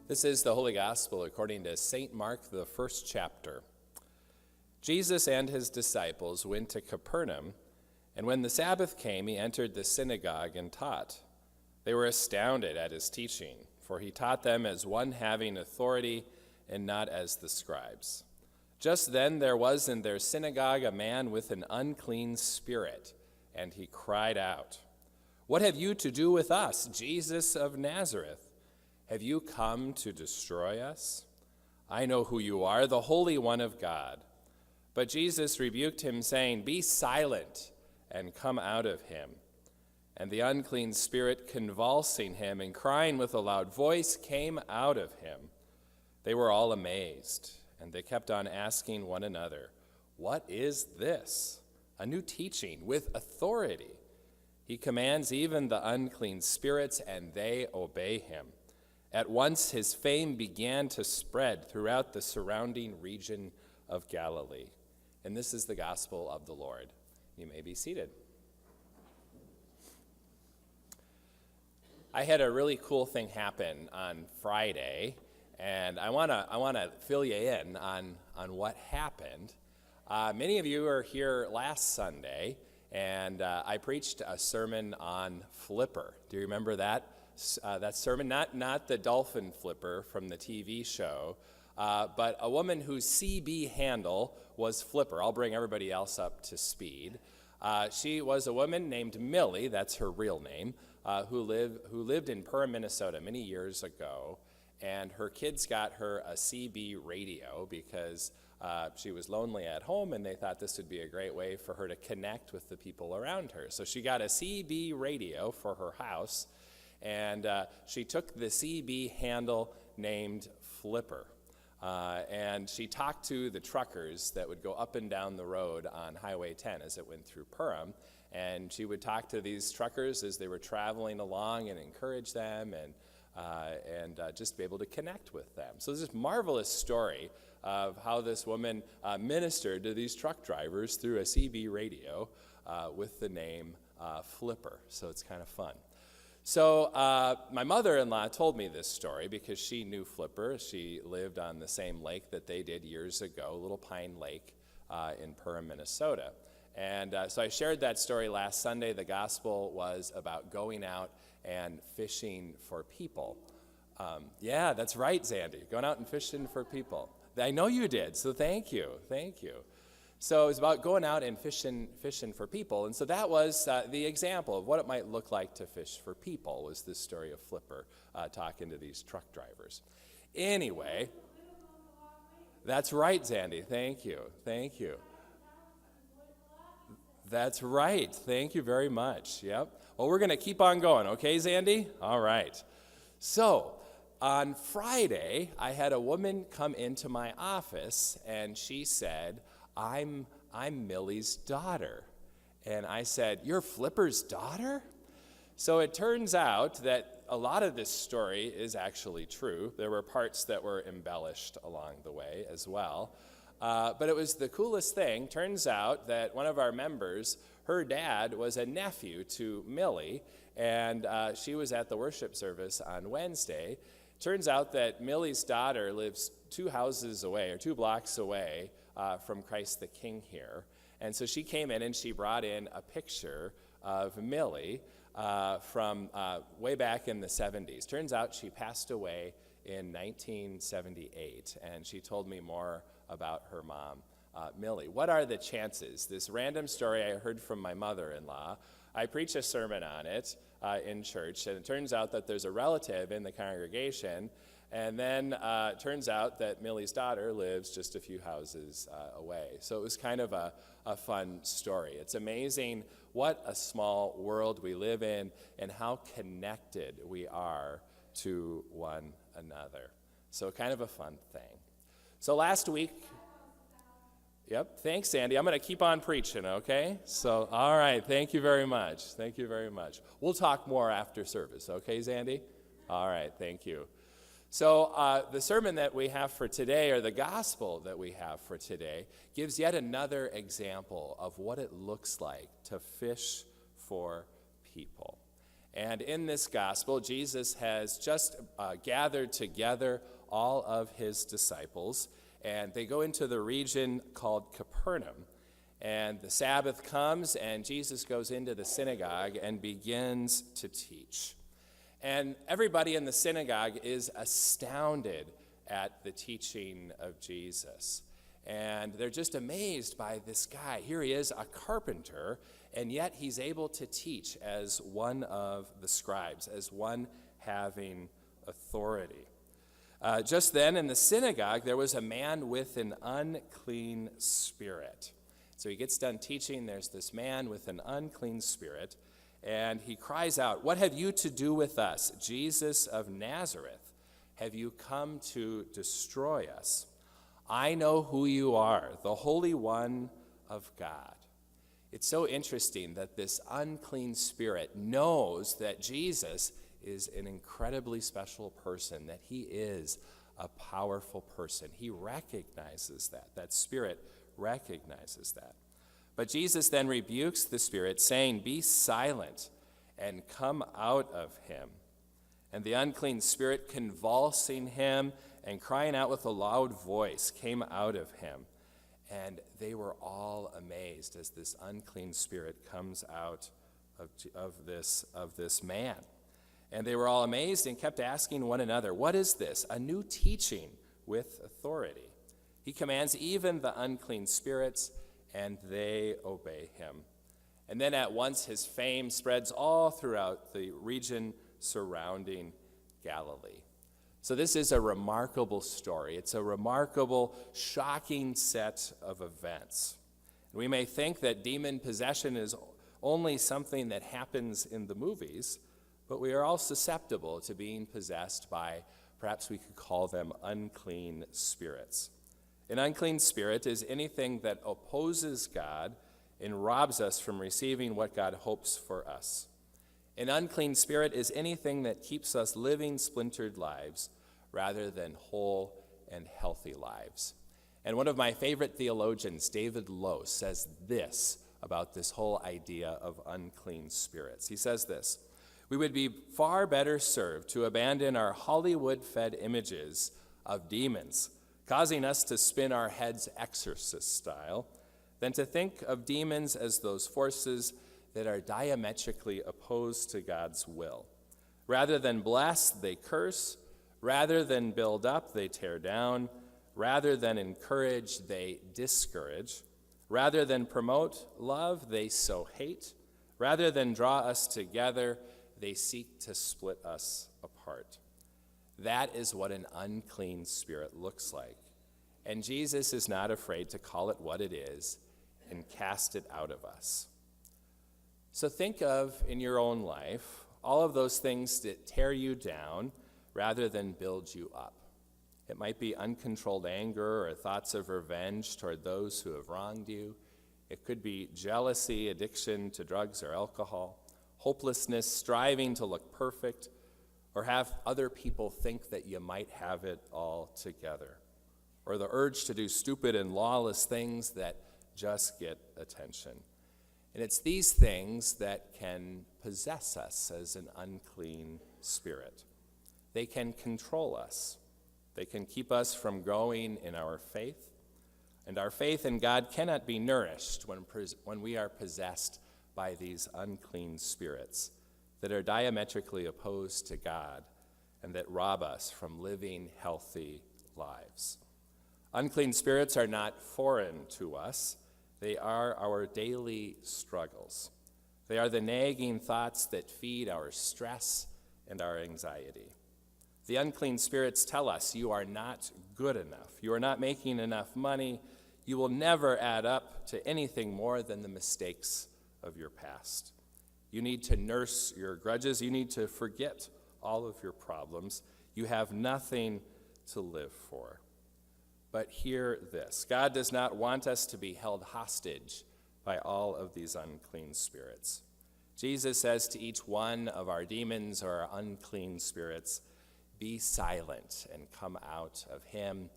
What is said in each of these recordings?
This is the Holy Gospel according to St. Mark, the first chapter. Jesus and his disciples went to Capernaum, and when the Sabbath came, he entered the synagogue and taught. They were astounded at his teaching, for he taught them as one having authority and not as the scribes. Just then there was in their synagogue a man with an unclean spirit, and he cried out, "What have you to do with us, Jesus of Nazareth? Have you come to destroy us? I know who you are, the Holy One of God." But Jesus rebuked him, saying, "Be silent and come out of him." And the unclean spirit, convulsing him and crying with a loud voice, came out of him. They were all amazed, and they kept on asking one another, "What is this? A new teaching with authority. He commands even the unclean spirits, and they obey him." At once his fame began to spread throughout the surrounding region of Galilee. And this is the gospel of the Lord. You may be seated. I had a really cool thing happen on Friday, and I want to fill you in on what happened. Many of you were here last Sunday, and I preached a sermon on Flipper. Do you remember that? That sermon, not the dolphin flipper from the TV show, but a woman whose CB handle was Flipper. I'll bring everybody else up to speed. She was a woman named Millie, that's her real name, who lived in Perham, Minnesota many years ago, and her kids got her a CB radio because she was lonely at home, and they thought this would be a great way for her to connect with the people around her. So she got a CB radio for her house, and she took the CB handle named Flipper. And she talked to the truckers that would go up and down the road on Highway 10 as it went through Perham. And she would talk to these truckers as they were traveling along and encourage them and just be able to connect with them. So there's this marvelous story of how this woman ministered to these truck drivers through a CB radio with the name Flipper. So it's kind of fun. So my mother-in-law told me this story because she knew Flipper. She lived on the same lake that they did years ago, Little Pine Lake in Perham, Minnesota. And so I shared that story last Sunday. The gospel was about going out and fishing for people. Yeah, that's right, Zandy, going out and fishing for people. I know you did, so thank you. So it was about going out and fishing for people. And so that was the example of what it might look like to fish for people, was this story of Flipper talking to these truck drivers. Anyway, that's right, Zandy. Thank you. That's right. Thank you very much. Yep. Well, we're going to keep on going. Okay, Zandy? All right. So on Friday, I had a woman come into my office, and she said, I'm Millie's daughter. And I said, "You're Flipper's daughter?" So it turns out that a lot of this story is actually true. There were parts that were embellished along the way as well. But it was the coolest thing. Turns out that one of our members, her dad was a nephew to Millie, and she was at the worship service on Wednesday. Turns out that Millie's daughter lives 2 houses away, or 2 blocks away, from Christ the King here. And so she came in and she brought in a picture of Millie from way back in the 70s. Turns out she passed away in 1978, and she told me more about her mom, Millie. What are the chances? This random story I heard from my mother-in-law. I preach a sermon on it in church, and it turns out that there's a relative in the congregation. And then it turns out that Millie's daughter lives just a few houses away. So it was kind of a fun story. It's amazing what a small world we live in and how connected we are to one another. So kind of a fun thing. So last week, yep, thanks, Sandy. I'm going to keep on preaching, okay? So, all right, thank you very much. We'll talk more after service, okay, Sandy? All right, thank you. So the sermon that we have for today, or the gospel that we have for today, gives yet another example of what it looks like to fish for people. And in this gospel, Jesus has just gathered together all of his disciples, and they go into the region called Capernaum. And the Sabbath comes, and Jesus goes into the synagogue and begins to teach. And everybody in the synagogue is astounded at the teaching of Jesus. And they're just amazed by this guy. Here he is, a carpenter, and yet he's able to teach as one of the scribes, as one having authority. Just then in the synagogue, there was a man with an unclean spirit. So he gets done teaching. There's this man with an unclean spirit, and he cries out, "What have you to do with us, Jesus of Nazareth? Have you come to destroy us? I know who you are, the Holy One of God." It's so interesting that this unclean spirit knows that Jesus is an incredibly special person, that he is a powerful person. He recognizes that. That spirit recognizes that. But Jesus then rebukes the spirit, saying, "Be silent and come out of him." And the unclean spirit, convulsing him and crying out with a loud voice, came out of him. And they were all amazed as this unclean spirit comes out of this man. And they were all amazed and kept asking one another, "What is this? A new teaching with authority. He commands even the unclean spirits, and they obey him." And then at once his fame spreads all throughout the region surrounding Galilee. So this is a remarkable story. It's a remarkable, shocking set of events. We may think that demon possession is only something that happens in the movies, but we are all susceptible to being possessed by, perhaps we could call them, unclean spirits. An unclean spirit is anything that opposes God and robs us from receiving what God hopes for us. An unclean spirit is anything that keeps us living splintered lives rather than whole and healthy lives. And one of my favorite theologians, David Lowe, says this about this whole idea of unclean spirits. He says this: "We would be far better served to abandon our Hollywood-fed images of demons, causing us to spin our heads exorcist style, than to think of demons as those forces that are diametrically opposed to God's will. Rather than bless, they curse. Rather than build up, they tear down. Rather than encourage, they discourage. Rather than promote love, they sow hate. Rather than draw us together, they seek to split us apart." That is what an unclean spirit looks like. And Jesus is not afraid to call it what it is and cast it out of us. So think of, in your own life, all of those things that tear you down rather than build you up. It might be uncontrolled anger or thoughts of revenge toward those who have wronged you. It could be jealousy, addiction to drugs or alcohol, hopelessness, striving to look perfect, or have other people think that you might have it all together, or the urge to do stupid and lawless things that just get attention. And it's these things that can possess us as an unclean spirit. They can control us. They can keep us from growing in our faith. And our faith in God cannot be nourished when we are possessed by these unclean spirits that are diametrically opposed to God and that rob us from living healthy lives. Unclean spirits are not foreign to us. They are our daily struggles. They are the nagging thoughts that feed our stress and our anxiety. The unclean spirits tell us you are not good enough. You are not making enough money. You will never add up to anything more than the mistakes of your past. You need to nurse your grudges. You need to forget all of your problems. You have nothing to live for. But hear this: God does not want us to be held hostage by all of these unclean spirits. Jesus says to each one of our demons or our unclean spirits, "Be silent and come out of him.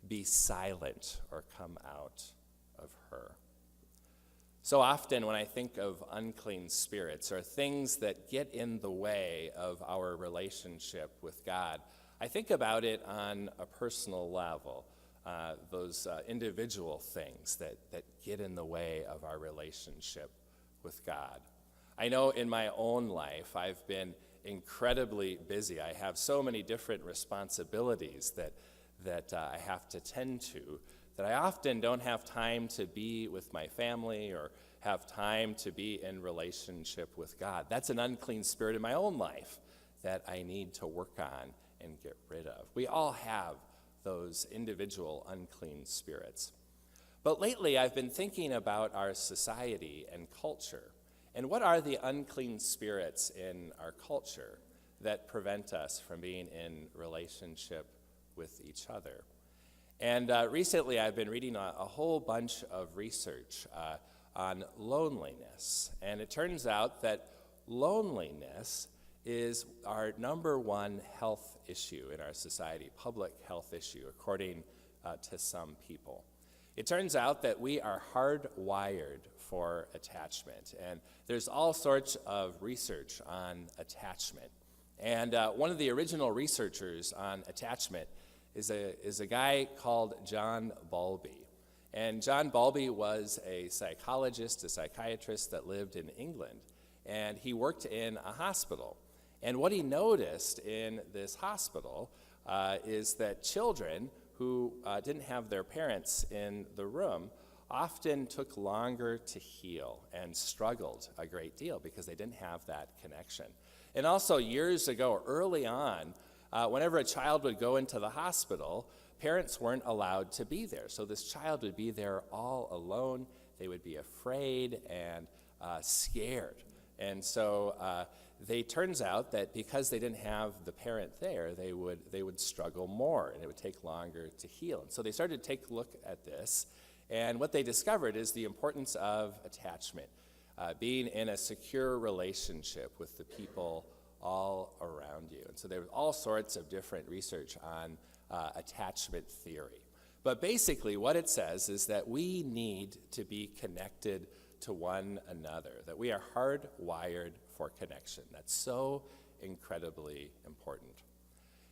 Be silent or come out of her." So often when I think of unclean spirits or things that get in the way of our relationship with God, I think about it on a personal level, those individual things that get in the way of our relationship with God. I know in my own life I've been incredibly busy. I have so many different responsibilities that I have to tend to that I often don't have time to be with my family or have time to be in relationship with God. That's an unclean spirit in my own life that I need to work on and get rid of. We all have those individual unclean spirits. But lately I've been thinking about our society and culture. And what are the unclean spirits in our culture that prevent us from being in relationship with each other? And recently I've been reading a whole bunch of research on loneliness. And it turns out that loneliness is our number one health issue in our society, public health issue, according to some people. It turns out that we are hardwired for attachment, and there's all sorts of research on attachment. And one of the original researchers on attachment is a guy called John Bowlby. And John Bowlby was a psychologist, a psychiatrist that lived in England, and he worked in a hospital. And what he noticed in this hospital is that children who didn't have their parents in the room often took longer to heal and struggled a great deal because they didn't have that connection. And also years ago, early on, whenever a child would go into the hospital, parents weren't allowed to be there. So this child would be there all alone. They would be afraid and scared. And so turns out that because they didn't have the parent there, they would struggle more, and it would take longer to heal. And so they started to take a look at this, and what they discovered is the importance of attachment, being in a secure relationship with the people all around you. And so there was all sorts of different research on attachment theory. But basically what it says is that we need to be connected to one another, that we are hardwired for connection. That's so incredibly important.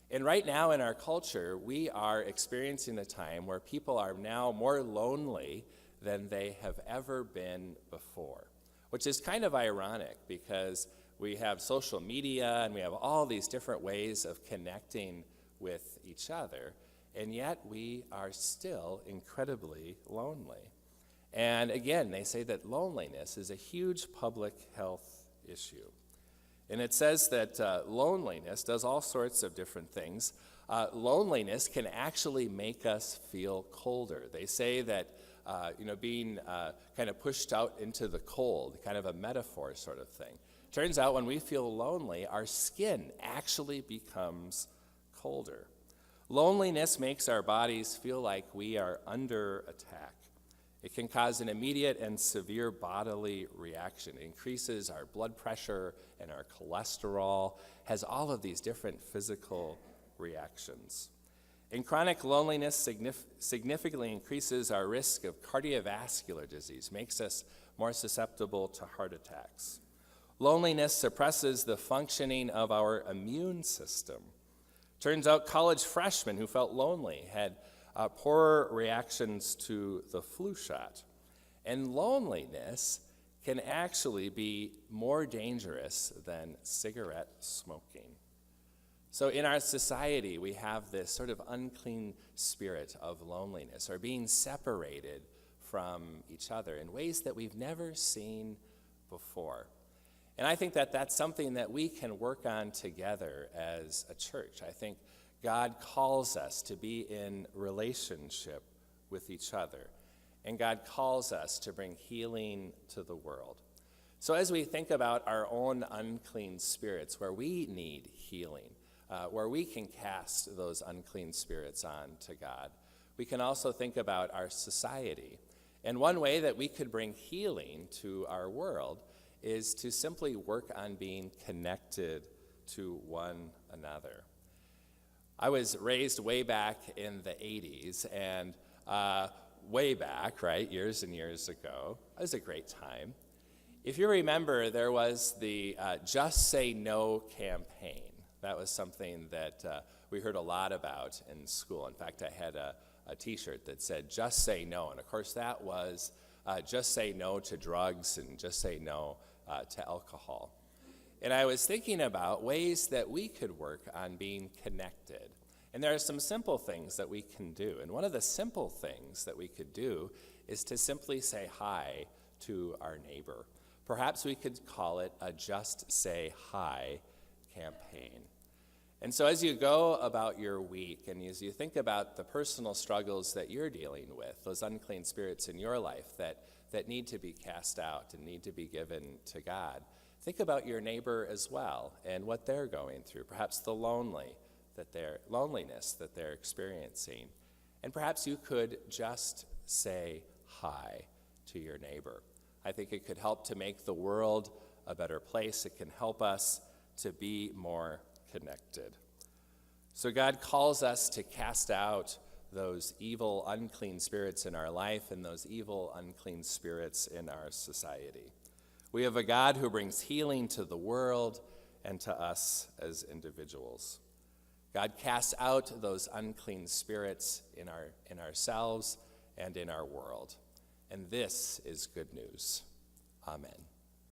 And right now in our culture, we are experiencing a time where people are now more lonely than they have ever been before, which is kind of ironic because we have social media and we have all these different ways of connecting with each other, and yet we are still incredibly lonely. And again, they say that loneliness is a huge public health issue. And it says that loneliness does all sorts of different things. Loneliness can actually make us feel colder. They say that being kind of pushed out into the cold, kind of a metaphor sort of thing. Turns out when we feel lonely, our skin actually becomes colder. Loneliness makes our bodies feel like we are under attack. It can cause an immediate and severe bodily reaction. It increases our blood pressure and our cholesterol, has all of these different physical reactions. And chronic loneliness significantly increases our risk of cardiovascular disease, makes us more susceptible to heart attacks. Loneliness suppresses the functioning of our immune system. Turns out college freshmen who felt lonely had poorer reactions to the flu shot. And loneliness can actually be more dangerous than cigarette smoking. So in our society, we have this sort of unclean spirit of loneliness, or being separated from each other in ways that we've never seen before. And I think that that's something that we can work on together as a church. I think God calls us to be in relationship with each other, and God calls us to bring healing to the world. So as we think about our own unclean spirits, where we need healing, where we can cast those unclean spirits on to God, we can also think about our society. And one way that we could bring healing to our world is to simply work on being connected to one another. I was raised way back in the 80s, and way back, right, years and years ago. It was a great time. If you remember, there was the Just Say No campaign. That was something that we heard a lot about in school. In fact, I had a t-shirt that said, Just Say No. And of course, that was just say no to drugs and just say no to alcohol. And I was thinking about ways that we could work on being connected. And there are some simple things that we can do. And one of the simple things that we could do is to simply say hi to our neighbor. Perhaps we could call it a Just Say Hi campaign. And so as you go about your week and as you think about the personal struggles that you're dealing with, those unclean spirits in your life that need to be cast out and need to be given to God, think about your neighbor as well and what they're going through, perhaps the loneliness that they're experiencing. And perhaps you could just say hi to your neighbor. I think it could help to make the world a better place. It can help us to be more connected. So God calls us to cast out those evil, unclean spirits in our life and those evil, unclean spirits in our society. We have a God who brings healing to the world and to us as individuals. God casts out those unclean spirits in ourselves and in our world. And this is good news. Amen.